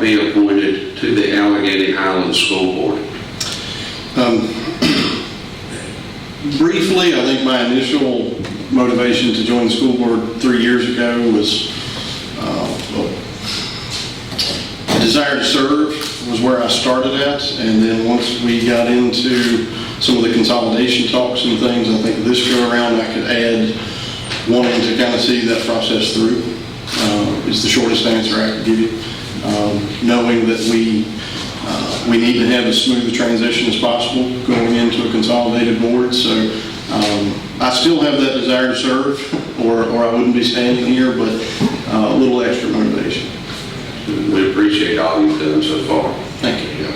to be appointed to the Alleghany Highlands School Board? Briefly, I think my initial motivation to join the school board 3 years ago was a desire to serve was where I started at, and then once we got into some of the consolidation talks and things, I think this go around I could add wanting to kind of see that process through is the shortest answer I could give you. Knowing that we need to have as smooth a transition as possible going into a consolidated board. So I still have that desire to serve, or I wouldn't be standing here, but a little extra motivation. We appreciate all you've done so far. Thank you.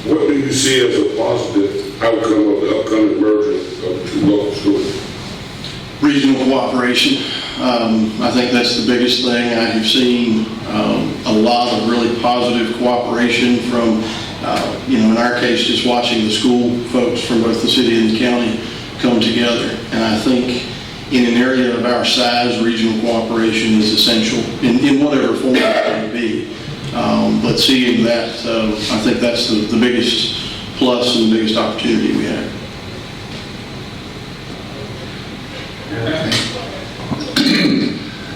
What do you see as a positive outcome of the upcoming merger of two local schools? Regional cooperation. I think that's the biggest thing. I have seen a lot of really positive cooperation from, in our case, just watching the school folks from both the city and the county come together. And I think in an area of our size, regional cooperation is essential in whatever form it may be. But seeing that, I think that's the biggest plus and the biggest opportunity we have.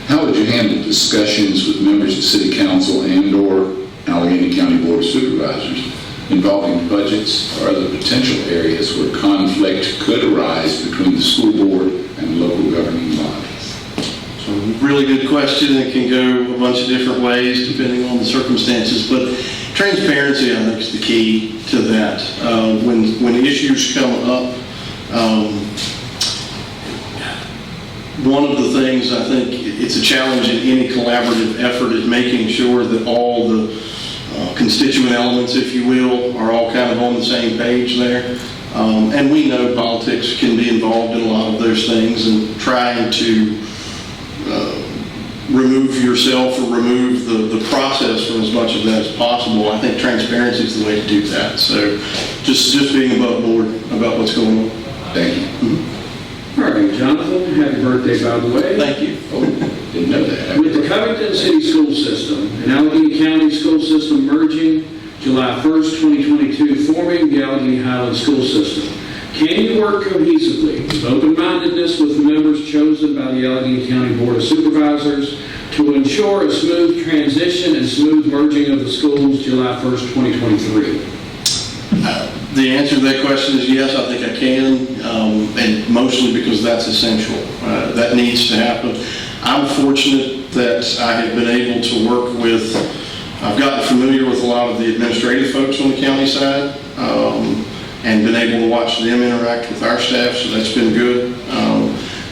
How would you handle discussions with members of City Council and/or Alleghany County Board of Supervisors involving budgets or other potential areas where conflict could arise between the school board and local governing bodies? So, really good question. It can go a bunch of different ways depending on the circumstances, but transparency, I think, is the key to that. When issues come up, one of the things I think it's a challenge in any collaborative effort is making sure that all the constituent elements, if you will, are all kind of on the same page there. And we know politics can be involved in a lot of those things, and trying to remove yourself or remove the process from as much of that as possible. I think transparency is the way to do that. So just being above board about what's going on. Thank you. Mm-hmm. All right, Jonathan, happy birthday, by the way. Thank you. Oh, didn't know that. With the Covington City School System and Allegheny County School System merging July 1st, 2022, forming the Alleghany Highlands School System, can you work cohesively with open-mindedness with members chosen by the Alleghany County Board of Supervisors to ensure a smooth transition and smooth merging of the schools July 1st, 2023? The answer to that question is yes, I think I can, and mostly because that's essential. That needs to happen. I'm fortunate that I have been able to work with, I've gotten familiar with a lot of the administrative folks on the county side, and been able to watch them interact with our staff, so that's been good.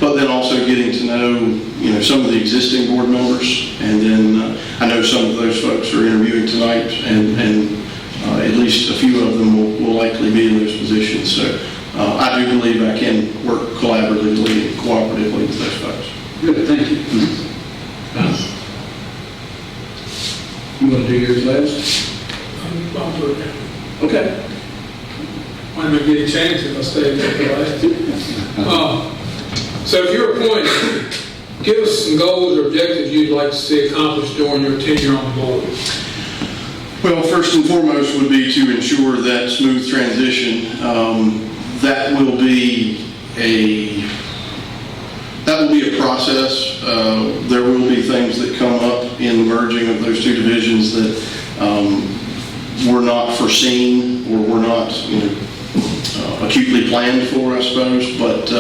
But then also getting to know, some of the existing board members, and then I know some of those folks are interviewing tonight, and at least a few of them will likely be in those positions. So I do believe I can work collaboratively and cooperatively with those folks. Good, thank you. You want to do yours last? I'll do it now. Okay. I'm going to get a chance if I stay there for last. So if you're appointed, give us some goals or objectives you'd like to see accomplished during your tenure on the board. Well, first and foremost would be to ensure that smooth transition. That will be a process. There will be things that come up in the merging of those two divisions that were not foreseen or were not acutely planned for, I suppose. But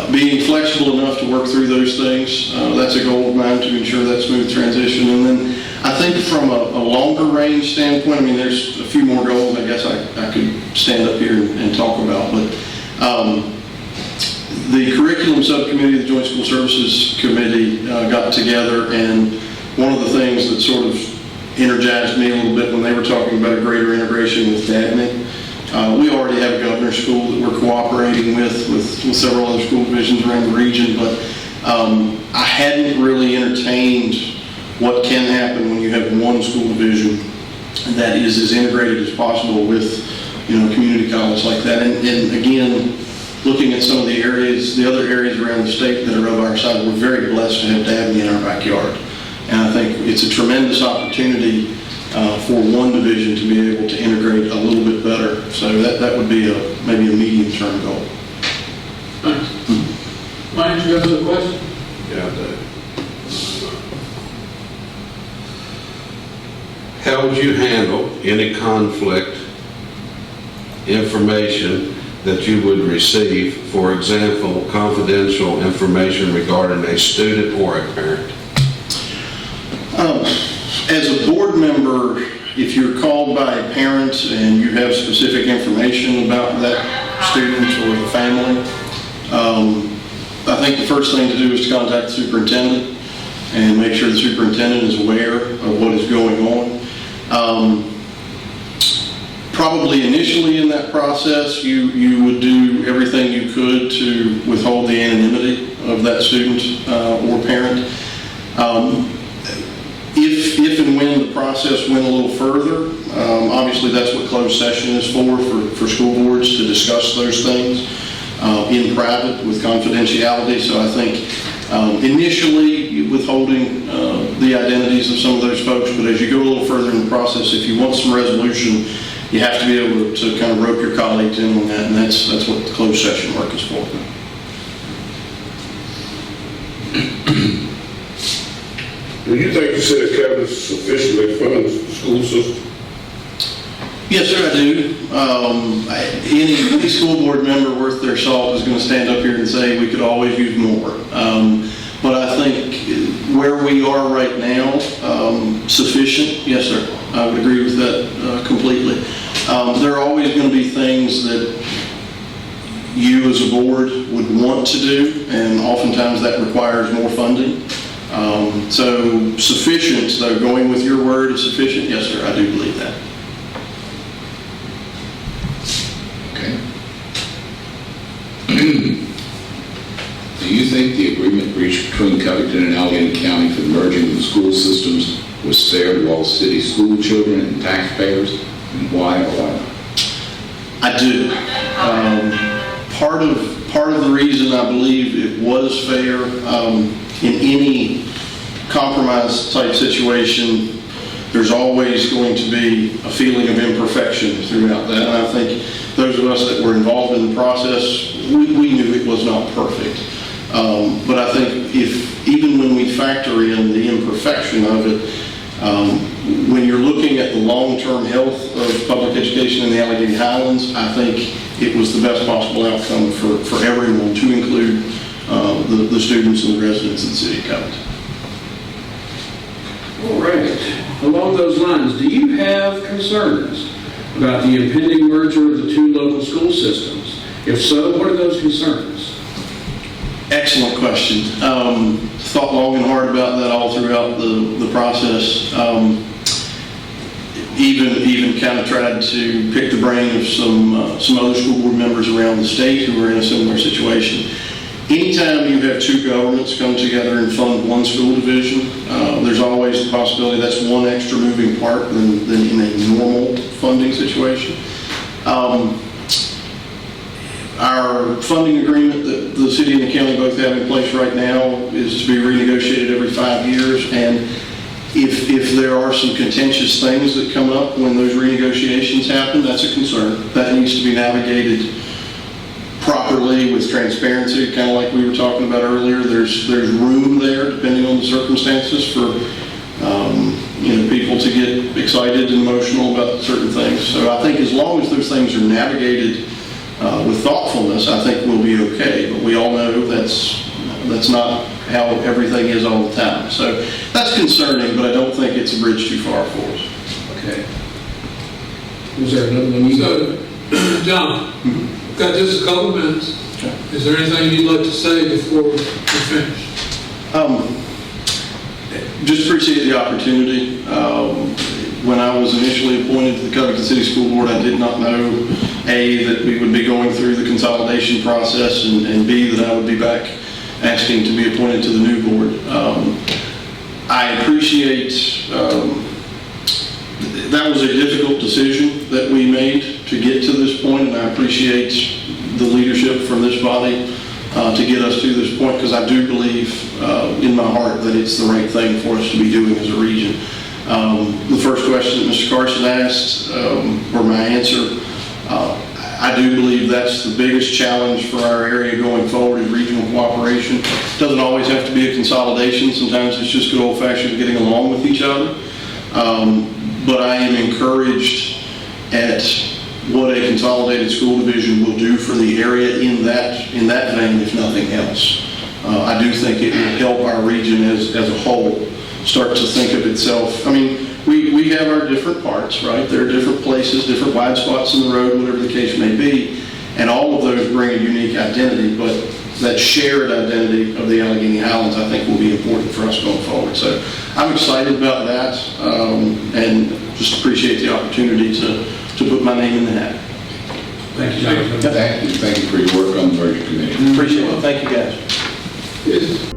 being flexible enough to work through those things, that's a goal of mine, to ensure that smooth transition. And then I think from a longer range standpoint, there's a few more goals I guess I could stand up here and talk about, but the curriculum subcommittee of the Joint School Services Committee got together, and one of the things that sort of energized me a little bit when they were talking about a greater integration with DADME. We already have a governor's school that we're cooperating with several other school divisions around the region, but I hadn't really entertained what can happen when you have one school division that is as integrated as possible with a community college like that. And again, looking at some of the areas, the other areas around the state that are of our side, we're very blessed to have DADME in our backyard. And I think it's a tremendous opportunity for one division to be able to integrate a little bit better. So that would be maybe a medium-term goal. Thanks. Ryan, you got another question? Yeah, I do. How would you handle any conflict information that you would receive, for example, confidential information regarding a student or a parent? As a board member, if you're called by a parent and you have specific information about that student or the family, I think the first thing to do is to contact the superintendent and make sure the superintendent is aware of what is going on. Probably initially in that process, you would do everything you could to withhold the anonymity of that student or parent. If and when the process went a little further, obviously that's what closed session is for school boards, to discuss those things in private with confidentiality. So I think initially withholding the identities of some of those folks, but as you go a little further in the process, if you want some resolution, you have to be able to kind of rope your colleagues in on that, and that's what the closed session work is for. Do you think the city cabinet sufficiently funds the school system? Yes, sir, I do. Any school board member worth their salt is going to stand up here and say we could always use more. But I think where we are right now, sufficient, yes, sir. I would agree with that completely. There are always going to be things that you as a board would want to do, and oftentimes that requires more funding. So sufficient, though, going with your word is sufficient, yes, sir, I do believe that. Okay. Do you think the agreement reached between Covington and Allegheny County for the merging of the school systems was fair to all city school children and taxpayers, and why or why not? I do. Part of the reason I believe it was fair, in any compromise type situation, there's always going to be a feeling of imperfection throughout that. And I think those of us that were involved in the process, we knew it was not perfect. But I think even when we factor in the imperfection of it, when you're looking at the long-term health of public education in the Alleghany Highlands, I think it was the best possible outcome for everyone, to include the students and the residents of the city of Covington. All right. Along those lines, do you have concerns about the impending merger of the two local school systems? If so, what are those concerns? Excellent question. Thought long and hard about that all throughout the process. Even kind of tried to pick the brain of some other school board members around the state who were in a similar situation. Anytime you have two governments come together and fund one school division, there's always the possibility that's one extra moving part than in a normal funding situation. Our funding agreement that the city and the county both have in place right now is to be renegotiated every 5 years, and if there are some contentious things that come up when those renegotiations happen, that's a concern. That needs to be navigated properly with transparency, kind of like we were talking about earlier. There's room there, depending on the circumstances, for people to get excited and emotional about certain things. So I think as long as those things are navigated with thoughtfulness, I think we'll be okay. But we all know that's not how everything is all the time. So that's concerning, but I don't think it's a bridge too far for us. Okay. Was there another one? So, John, we've got just a couple minutes. Okay. Is there anything you'd like to say before we finish? Just appreciate the opportunity. When I was initially appointed to the Covington City School Board, I did not know, A, that we would be going through the consolidation process, and B, that I would be back asking to be appointed to the new board. I appreciate that was a difficult decision that we made to get to this point, and I appreciate the leadership from this body to get us to this point, because I do believe in my heart that it's the right thing for us to be doing as a region. The first question that Mr. Carson asked, or my answer, I do believe that's the biggest challenge for our area going forward is regional cooperation. It doesn't always have to be a consolidation. Sometimes it's just good old-fashioned getting along with each other. But I am encouraged at what a consolidated school division will do for the area in that vein, if nothing else. I do think it will help our region as a whole start to think of itself. I mean, we have our different parts, right? There are different places, different wide spots in the road, whatever the case may be, and all of those bring a unique identity, but that shared identity of the Alleghany Highlands, I think, will be important for us going forward. So I'm excited about that, and just appreciate the opportunity to put my name in the hat. Thank you, Jonathan. Thank you for your work on the merger committee. Appreciate it. Thank you, guys. Is